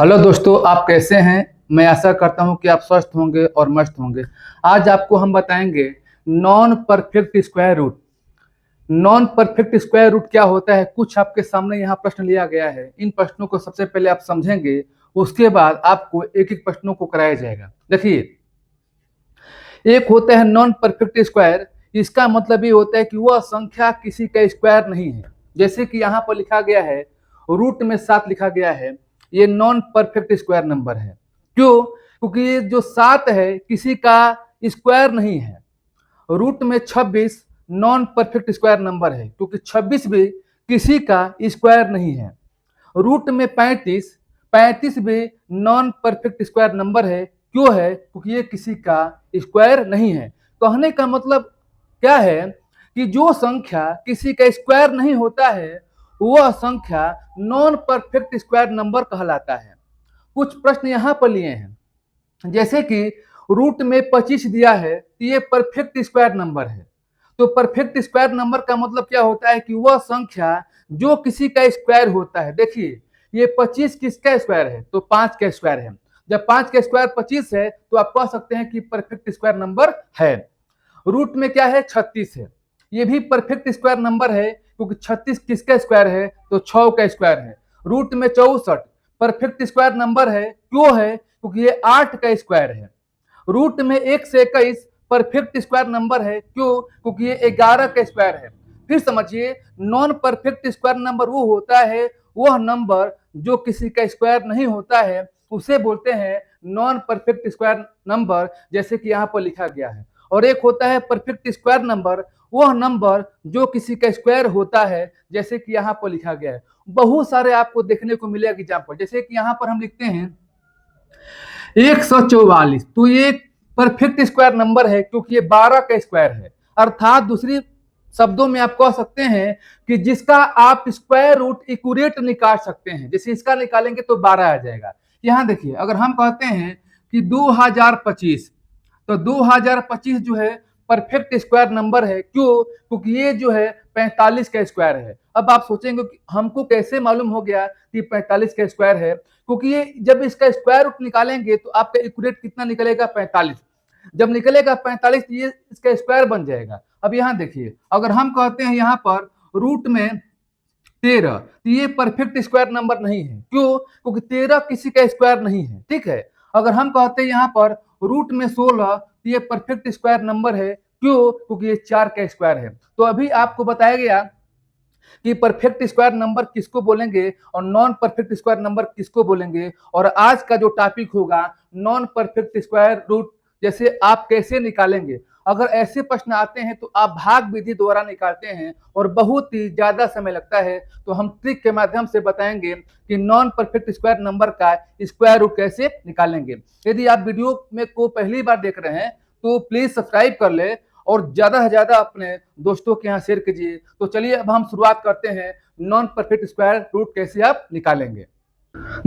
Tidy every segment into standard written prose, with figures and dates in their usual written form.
Hello दोस्तों, आप कैसे हैं। मैं आशा करता हूं कि आप स्वस्थ होंगे और मस्त होंगे। आज आपको हम बताएंगे non perfect square root. Non perfect square root क्या होता है, कुछ आपके सामने यहाँ प्रश्न लिया गया है। इन प्रश्नों को सबसे पहले आप समझेंगे, उसके बाद आपको एक एक प्रश्नों को कराया जाएगा। देखिए, एक होता है नॉन परफेक्ट स्क्वायर। इसका मतलब ये होता है कि वह संख्या किसी का स्क्वायर नहीं है। जैसे कि यहाँ पर लिखा गया है, रूट में 7 लिखा गया है, ये नॉन परफेक्ट स्क्वायर नंबर है। क्यों? क्योंकि ये जो 7 है किसी का स्क्वायर नहीं है। रूट में 26 नॉन परफेक्ट स्क्वायर नंबर है, क्योंकि 26 भी किसी का स्क्वायर नहीं है। रूट में 35 भी नॉन परफेक्ट स्क्वायर नंबर है। क्यों है? क्योंकि ये किसी का स्क्वायर नहीं है। कहने का मतलब क्या है कि जो संख्या किसी का स्क्वायर नहीं होता है, वह संख्या नॉन परफेक्ट स्क्वायर नंबर कहलाता है। कुछ प्रश्न यहाँ पर लिए हैं, जैसे कि रूट में 25 दिया है, तो ये परफेक्ट स्क्वायर नंबर है। तो परफेक्ट स्क्वायर नंबर का मतलब क्या होता है कि वह संख्या जो किसी का स्क्वायर होता है। देखिए, ये 25 किसका स्क्वायर है? तो 5 का स्क्वायर है। जब 5 का स्क्वायर 25 है, तो आप कह सकते हैं कि परफेक्ट स्क्वायर नंबर है। रूट में क्या है? 36 है। ये भी परफेक्ट स्क्वायर नंबर है, क्योंकि 36 किसका स्क्वायर है? तो 6 का स्क्वायर है। रूट में 64 परफेक्ट स्क्वायर नंबर है। क्यों है? क्योंकि ये 8 का स्क्वायर है। रूट में 1 से 21 परफेक्ट स्क्वायर नंबर है। क्यों? क्योंकि ये 11 का स्क्वायर है। फिर समझिए, नॉन परफेक्ट स्क्वायर नंबर वो होता है, वह नंबर जो किसी का स्क्वायर नहीं होता है, उसे बोलते हैं नॉन परफेक्ट स्क्वायर नंबर, जैसे कि यहाँ पर लिखा गया है। और एक होता है परफेक्ट स्क्वायर नंबर, वह नंबर जो किसी का स्क्वायर होता है, जैसे कि यहाँ पर लिखा गया है। बहुत सारे आपको देखने को मिलेगा एग्जाम्पल, जैसे कि यहाँ पर हम लिखते हैं 144, तो ये परफेक्ट स्क्वायर नंबर है, क्योंकि ये 12 का स्क्वायर है। अर्थात दूसरी शब्दों में आप कह सकते हैं कि जिसका आप स्क्वायर रूट इक्यूरेट निकाल सकते हैं। जैसे इसका निकालेंगे तो 12 आ जाएगा। यहाँ देखिए, अगर हम कहते हैं कि 2025, तो 2025 जो है परफेक्ट स्क्वायर नंबर है। क्यों? क्योंकि ये जो है 45 का स्क्वायर है। अब आप सोचेंगे कि हमको कैसे मालूम हो गया कि 45 का स्क्वायर है? क्योंकि ये जब इसका स्क्वायर रूट निकालेंगे तो आपका इक्यूरेट कितना निकलेगा? 45। जब निकलेगा 45, तो ये इसका स्क्वायर बन जाएगा। अब यहाँ देखिए, अगर हम कहते हैं यहाँ पर रूट में 13, तो ये परफेक्ट स्क्वायर नंबर नहीं है। क्यों? क्योंकि 13 किसी का स्क्वायर नहीं है। ठीक है। अगर हम कहते हैं यहाँ पर रूट में 16, तो ये परफेक्ट स्क्वायर नंबर है। क्यों? क्योंकि ये 4 का स्क्वायर है। तो अभी आपको बताया गया कि परफेक्ट स्क्वायर नंबर किसको बोलेंगे और नॉन परफेक्ट स्क्वायर नंबर किसको बोलेंगे। और आज का जो टॉपिक होगा नॉन परफेक्ट स्क्वायर रूट, जैसे आप कैसे निकालेंगे। अगर ऐसे प्रश्न आते हैं तो आप भाग विधि द्वारा निकालते हैं और बहुत ही ज्यादा समय लगता है। तो हम ट्रिक के माध्यम से बताएंगे कि नॉन परफेक्ट स्क्वायर नंबर का स्क्वायर रूट कैसे निकालेंगे। यदि आप वीडियो में को पहली बार देख रहे हैं तो प्लीज सब्सक्राइब कर ले और ज्यादा से ज्यादा अपने दोस्तों के यहाँ शेयर कीजिए। तो चलिए, अब हम शुरुआत करते हैं नॉन परफेक्ट स्क्वायर रूट कैसे आप निकालेंगे।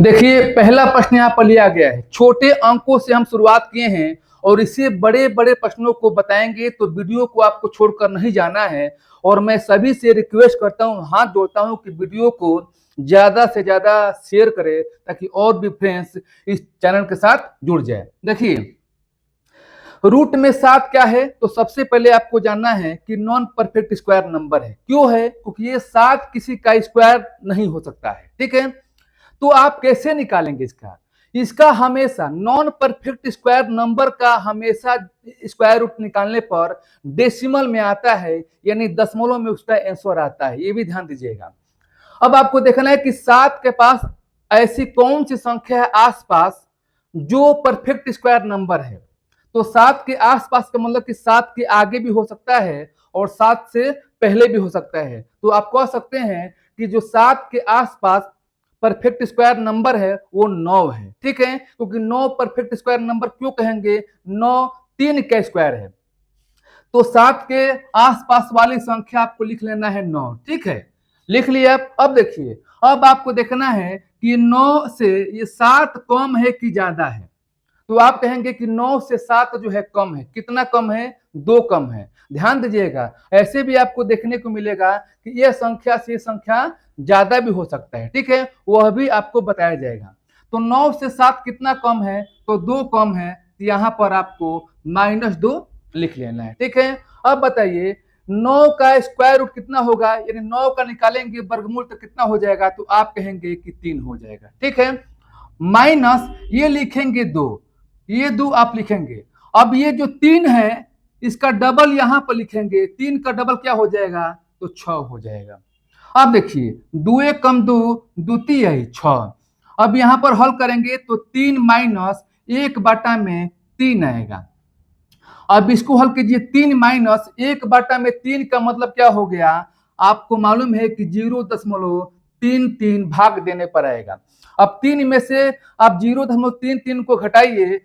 देखिए, पहला प्रश्न यहाँ पर लिया गया है। छोटे अंकों से हम शुरुआत किए हैं और इसे बड़े बड़े प्रश्नों को बताएंगे, तो वीडियो को आपको छोड़कर नहीं जाना है। और मैं सभी से रिक्वेस्ट करता हूँ, हाथ जोड़ता हूँ कि वीडियो को ज्यादा से ज्यादा शेयर करें, ताकि और भी फ्रेंड्स इस चैनल के साथ जुड़ जाए। देखिए, रूट में 7 क्या है? तो सबसे पहले आपको जानना है कि नॉन परफेक्ट स्क्वायर नंबर है। क्यों है? क्योंकि ये 7 किसी का स्क्वायर नहीं हो सकता है। ठीक है। तो आप कैसे निकालेंगे इसका हमेशा नॉन परफेक्ट स्क्वायर नंबर का हमेशा स्क्वायर रूट निकालने पर डेसिमल में आता है, यानी दशमलव में उसका आंसर आता है। ये भी ध्यान दीजिएगा। अब आपको देखना है कि 7 के पास ऐसी कौन सी संख्या है आसपास जो परफेक्ट स्क्वायर नंबर है। तो 7 के आसपास का मतलब कि 7 के आगे भी हो सकता है और 7 से पहले भी हो सकता है। तो आप कह सकते हैं कि जो 7 के आसपास परफेक्ट स्क्वायर नंबर है वो 9 है। ठीक है। क्योंकि 9 परफेक्ट स्क्वायर नंबर क्यों कहेंगे? 9 3 का स्क्वायर है। तो 7 के आसपास वाली संख्या आपको लिख लेना है 9। ठीक है, लिख लिया। अब देखिए, अब आपको देखना है कि 9 से ये 7 कम है कि ज्यादा है। तो आप कहेंगे कि 9 से 7 जो है कम है। कितना कम है? 2 कम है। ध्यान दीजिएगा, ऐसे भी आपको देखने को मिलेगा कि यह संख्या से संख्या ज्यादा भी हो सकता है। ठीक है, वह भी आपको बताया जाएगा। तो 9 से 7 कितना कम है, तो 2 कम है, तो यहाँ पर आपको -2 लिख लेना है। ठीक है, अब बताइए 9 का स्क्वायर रूट कितना होगा, यानी 9 का निकालेंगे वर्गमूल तो कितना हो जाएगा, तो आप कहेंगे कि 3 हो जाएगा। ठीक है, माइनस ये लिखेंगे 2, ये 2 आप लिखेंगे। अब ये जो 3 है इसका डबल यहां पर लिखेंगे, 3 का डबल क्या हो जाएगा, तो 6 हो जाएगा। अब देखिए 2 एक कम 2, द्वितीय है 6। अब यहां पर हल करेंगे तो 3 माइनस 1 बटा में 3 आएगा। अब इसको हल कीजिए, 3 माइनस 1 बटा में 3 का मतलब क्या हो गया, आपको मालूम है कि 0.33 भाग देने पर आएगा। अब 3 में से आप 0.33 को घटाइए,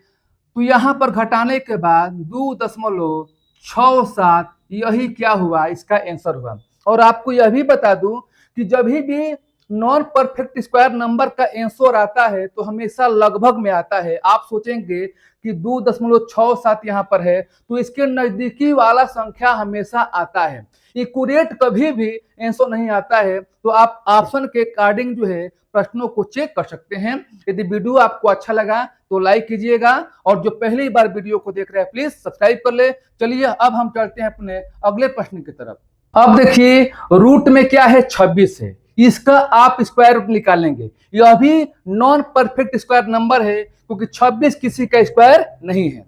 तो यहां पर घटाने के बाद 2.67 यही क्या हुआ, इसका आंसर हुआ। और आपको यह भी बता दूं कि जब भी नॉन परफेक्ट स्क्वायर नंबर का आंसर आता है तो हमेशा लगभग में आता है। आप सोचेंगे कि 2.67 यहाँ पर है तो इसके नजदीकी वाला संख्या हमेशा आता है, एक्यूरेट कभी भी आंसर नहीं आता है। तो आप ऑप्शन के अकॉर्डिंग जो है प्रश्नों को चेक कर सकते हैं। यदि वीडियो आपको अच्छा लगा तो लाइक कीजिएगा, और जो पहली बार वीडियो को देख रहे हैं प्लीज सब्सक्राइब कर ले। चलिए अब हम चलते हैं अपने अगले प्रश्न की तरफ। अब देखिए रूट में क्या है, 26 है, इसका आप स्क्वायर रूट निकालेंगे। यह भी नॉन परफेक्ट स्क्वायर नंबर है क्योंकि 26 किसी का स्क्वायर नहीं है।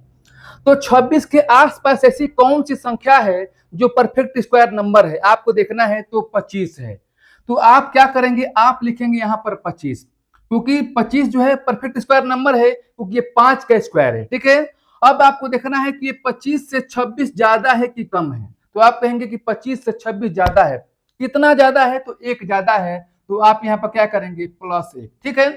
तो 26 के आसपास ऐसी कौन सी संख्या है जो परफेक्ट स्क्वायर नंबर है, आपको देखना है। तो 25 है, तो आप क्या करेंगे, आप लिखेंगे यहां पर 25, क्योंकि 25 जो है परफेक्ट स्क्वायर नंबर है क्योंकि ये 5 का स्क्वायर है। ठीक है, अब आपको देखना है कि ये 25 से 26 ज्यादा है कि कम है। तो आप कहेंगे कि 25 से 26 ज्यादा है। कितना ज्यादा है, तो 1 ज्यादा है, तो आप यहाँ पर क्या करेंगे, +1। ठीक है,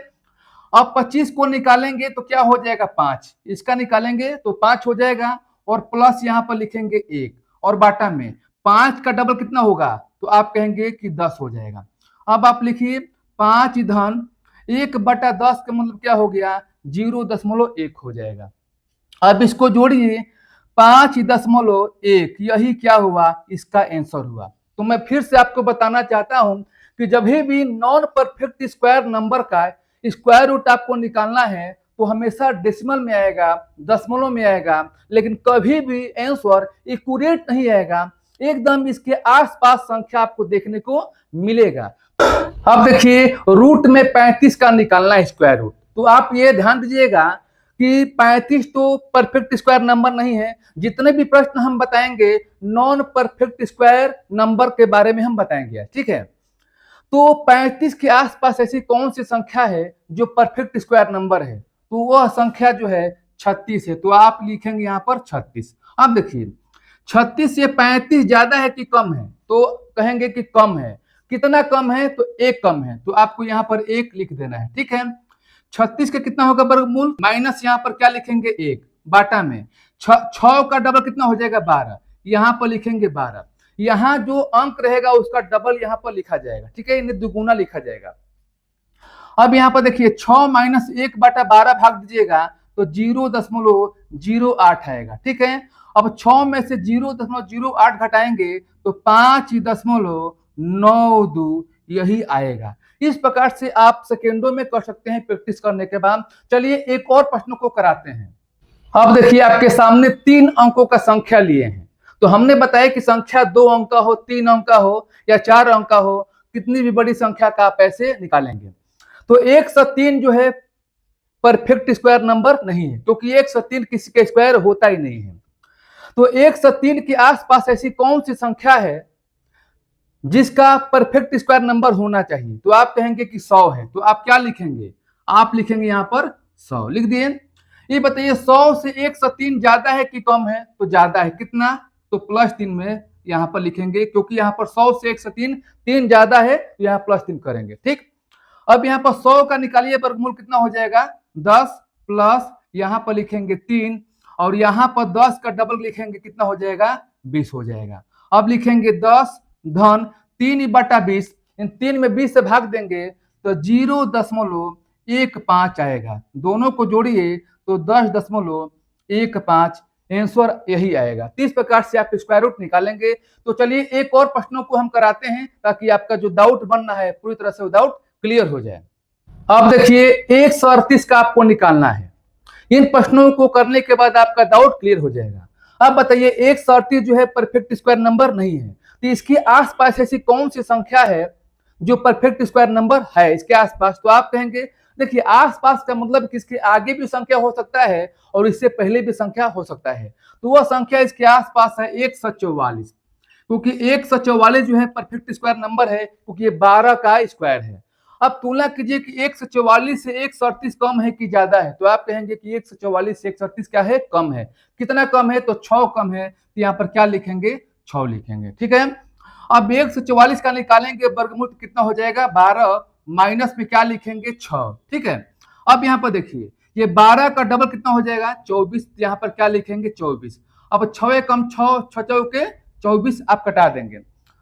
अब 25 को निकालेंगे तो क्या हो जाएगा, 5। इसका निकालेंगे तो 5 हो जाएगा, और प्लस यहाँ पर लिखेंगे 1, और बाटा में 5 का डबल कितना होगा, तो आप कहेंगे कि 10 हो जाएगा। अब आप लिखिए 5 धन 1/10 का मतलब क्या हो गया, 0.1 हो जाएगा। अब इसको जोड़िए, 5.1 यही क्या हुआ, इसका आंसर हुआ। तो मैं फिर से आपको बताना चाहता हूं कि जब भी नॉन परफेक्ट स्क्वायर नंबर का स्क्वायर रूट आपको निकालना है तो हमेशा डेसिमल में आएगा, दशमलव में आएगा, लेकिन कभी भी आंसर एक्यूरेट नहीं आएगा, एकदम इसके आसपास संख्या आपको देखने को मिलेगा। अब देखिए रूट में 35 का निकालना है स्क्वायर रूट, तो आप ये ध्यान दीजिएगा कि 35 तो परफेक्ट स्क्वायर नंबर नहीं है। जितने भी प्रश्न हम बताएंगे नॉन परफेक्ट स्क्वायर नंबर के बारे में हम बताएंगे। ठीक है, तो 35 के आसपास ऐसी कौन सी संख्या है जो परफेक्ट स्क्वायर नंबर है, तो वह संख्या जो है 36 है। तो आप लिखेंगे यहाँ पर 36। अब देखिए 36 से 35 ज्यादा है कि कम है, तो कहेंगे कि कम है। कितना कम है, तो 1 कम है, तो आपको यहाँ पर 1 लिख देना है। ठीक है, 36 का कितना होगा वर्गमूल, माइनस यहाँ पर क्या लिखेंगे 1, बाटा में 6 का डबल कितना हो जाएगा, 12, यहाँ पर लिखेंगे 12। यहाँ जो अंक रहेगा उसका डबल यहाँ पर लिखा जाएगा। ठीक है, इन्हें दुगुना लिखा जाएगा। अब यहाँ पर देखिए 6 माइनस 1/12 भाग दीजिएगा तो 0.08 आएगा। ठीक है, अब 6 में से 0.08 घटाएंगे तो 5.92 यही आएगा। इस प्रकार से आप सेकेंडों में कर सकते हैं प्रैक्टिस करने के बाद। चलिए एक और प्रश्न को कराते हैं। अब देखिए आपके सामने 3 अंकों का संख्या लिए हैं। तो हमने बताया कि संख्या 2 अंक का हो, 3 अंक का हो या 4 अंक का हो, कितनी भी बड़ी संख्या का आप ऐसे निकालेंगे। तो 103 जो है परफेक्ट स्क्वायर नंबर नहीं है, क्योंकि 103 किसी का स्क्वायर होता ही नहीं है। तो 103 के आसपास ऐसी कौन सी संख्या है जिसका परफेक्ट स्क्वायर नंबर होना चाहिए, तो आप कहेंगे कि 100 है। तो आप क्या लिखेंगे, आप लिखेंगे यहाँ पर 100 लिख दिए। ये बताइए 100 से 103 ज्यादा है कि कम है, तो ज्यादा है। कितना, तो +3 में यहाँ पर लिखेंगे, क्योंकि यहाँ पर 100 से 103 3 ज्यादा है, तो यहाँ +3 करेंगे। ठीक, अब यहाँ पर 100 का निकालिए वर्गमूल कितना हो जाएगा, 10 प्लस यहाँ पर लिखेंगे 3, और यहाँ पर 10 का डबल लिखेंगे कितना हो जाएगा, 20 हो जाएगा। अब लिखेंगे 10 धन 3/20, इन 3 में 20 से भाग देंगे तो 0.15 आएगा। दोनों को जोड़िए तो 10.15 आंसर यही आएगा। इस प्रकार से आप स्क्वायर रूट निकालेंगे। तो चलिए एक और प्रश्नों को हम कराते हैं ताकि आपका जो डाउट बनना है पूरी तरह से डाउट क्लियर हो जाए। अब देखिए 138 का आपको निकालना है। इन प्रश्नों को करने के बाद आपका डाउट क्लियर हो जाएगा। अब बताइए 138 जो है परफेक्ट स्क्वायर नंबर नहीं है, तो इसके आसपास ऐसी कौन सी संख्या है जो परफेक्ट स्क्वायर नंबर है इसके आसपास? तो आप कहेंगे देखिए आसपास का मतलब कि इसके आगे भी संख्या हो सकता है और इससे पहले भी संख्या हो सकता है। तो वह संख्या इसके आसपास है 144, क्योंकि 144 जो है परफेक्ट स्क्वायर नंबर है, क्योंकि ये 12 का स्क्वायर है। अब तुलना कीजिए कि 144 से 138 कम है कि ज्यादा है? तो आप कहेंगे कि 144 से 138 क्या है? कम है। कितना कम है? तो 6 कम है। तो यहाँ पर क्या लिखेंगे? 6 लिखेंगे। ठीक है। अब 144 का निकालेंगे वर्गमूल कितना हो जाएगा? 12 माइनस में क्या लिखेंगे? 6। ठीक है। अब यहाँ पर देखिए ये 12 का डबल कितना हो जाएगा? 24। यहाँ पर क्या लिखेंगे? 24। अब 6 कम 6, 6 चौके 24 आप कटा देंगे।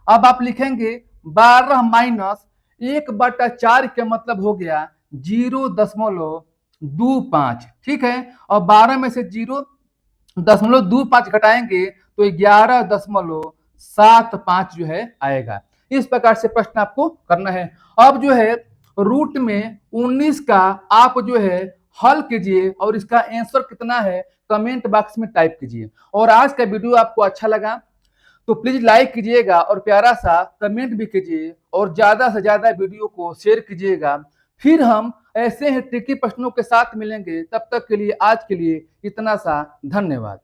अब आप लिखेंगे 12 माइनस 1/4 का मतलब हो गया 0.25। ठीक है। और 12 में से 0.25 घटाएंगे तो 11.75 जो है आएगा। इस प्रकार से प्रश्न आपको करना है। अब जो है रूट में 19 का आप जो है हल कीजिए और इसका आंसर कितना है कमेंट बॉक्स में टाइप कीजिए। और आज का वीडियो आपको अच्छा लगा तो प्लीज लाइक कीजिएगा और प्यारा सा कमेंट भी कीजिए और ज्यादा से ज्यादा वीडियो को शेयर कीजिएगा। फिर हम ऐसे ही ट्रिकी प्रश्नों के साथ मिलेंगे। तब तक के लिए आज के लिए इतना सा धन्यवाद।